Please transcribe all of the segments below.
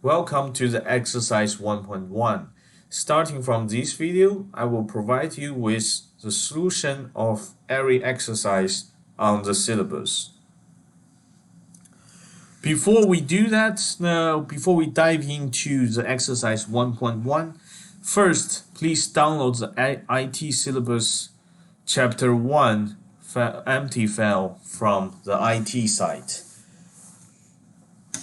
Welcome to the exercise 1.1. Starting from this video, I will provide you with the solution of every exercise on the syllabus. Before we do that, before we dive into the exercise 1.1, first, please download the IT Syllabus Chapter 1 empty file from the IT site.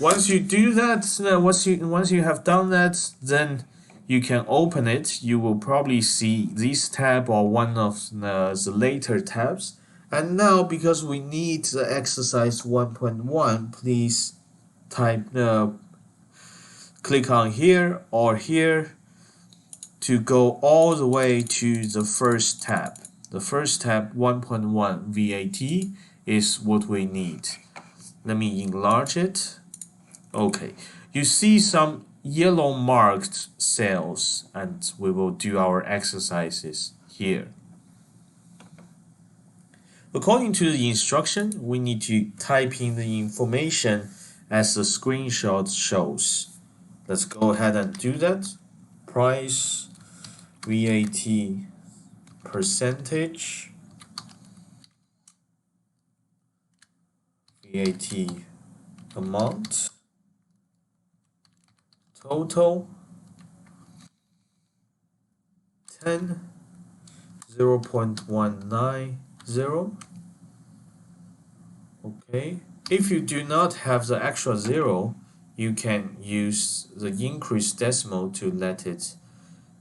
Once you do that, once you have done that, then you can open it. You will probably see this tab or one of the later tabs. And now, because we need the exercise 1.1, please click on here or here to go all the way to the first tab. The first tab, 1.1 VAT, is what we need. Let me enlarge it. Okay, you see some yellow marked cells, and we will do our exercises here. According to the instruction, we need to type in the information as the screenshot shows. Let's go ahead and do that. Price, VAT, percentage, VAT amount, total 10, 0.190. Okay, if you do not have the extra zero, you can use the increased decimal to let it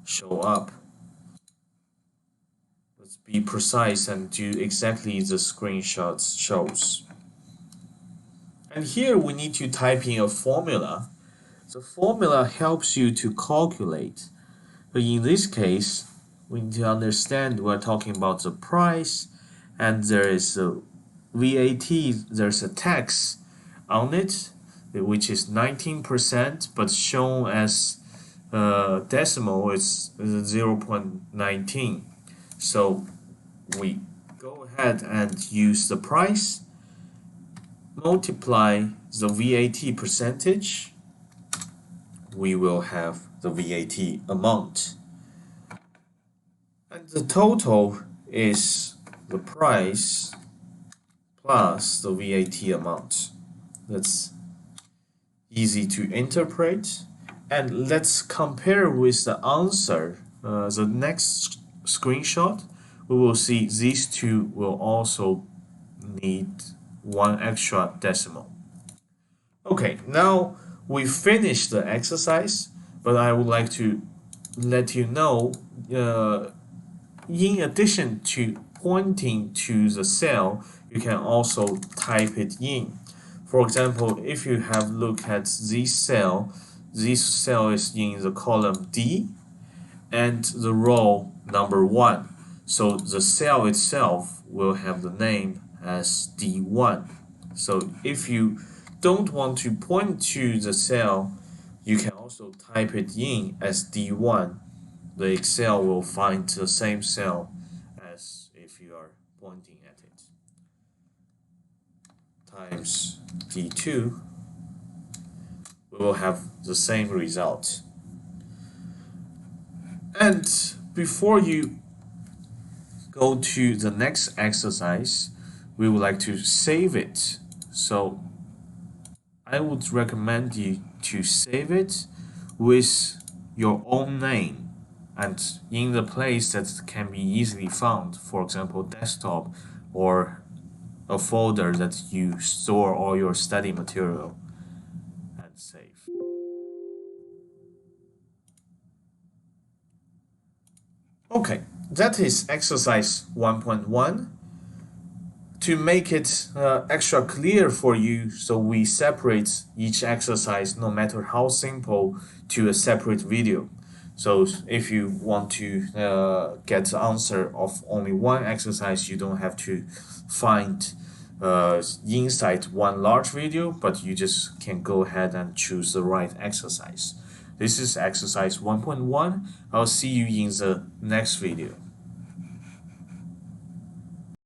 show up. Let's be precise and do exactly the screenshot shows. And here we need to type in a formula. The formula helps you to calculate, but in this case, we need to understand we're talking about the price, and there is a VAT, there's a tax on it, which is 19%, but shown as decimal is 0.19. So we go ahead and use the price, multiply the VAT percentage, we will have the VAT amount. And the total is the price plus the VAT amount. That's easy to interpret. And let's compare with the answer. The next screenshot, we will see these two will also need one extra decimal. Okay, now we finished the exercise, but I would like to let you know, in addition to pointing to the cell, you can also type it in. For example, if you have looked at this cell is in the column D and the row number 1. So the cell itself will have the name as D1. So if you don't want to point to the cell, you can also type it in as D1. The Excel will find the same cell as if you are pointing at it. Times D2, we will have the same result. And before you go to the next exercise, we would like to save it. So I would recommend you to save it with your own name and in the place that can be easily found, for example, desktop or a folder that you store all your study material, and save. Okay, that is exercise 1.1. To make it extra clear for you, so we separate each exercise, no matter how simple, to a separate video. So if you want to get the answer of only one exercise, you don't have to find inside one large video, but you just can go ahead and choose the right exercise. This is exercise 1.1. I'll see you in the next video.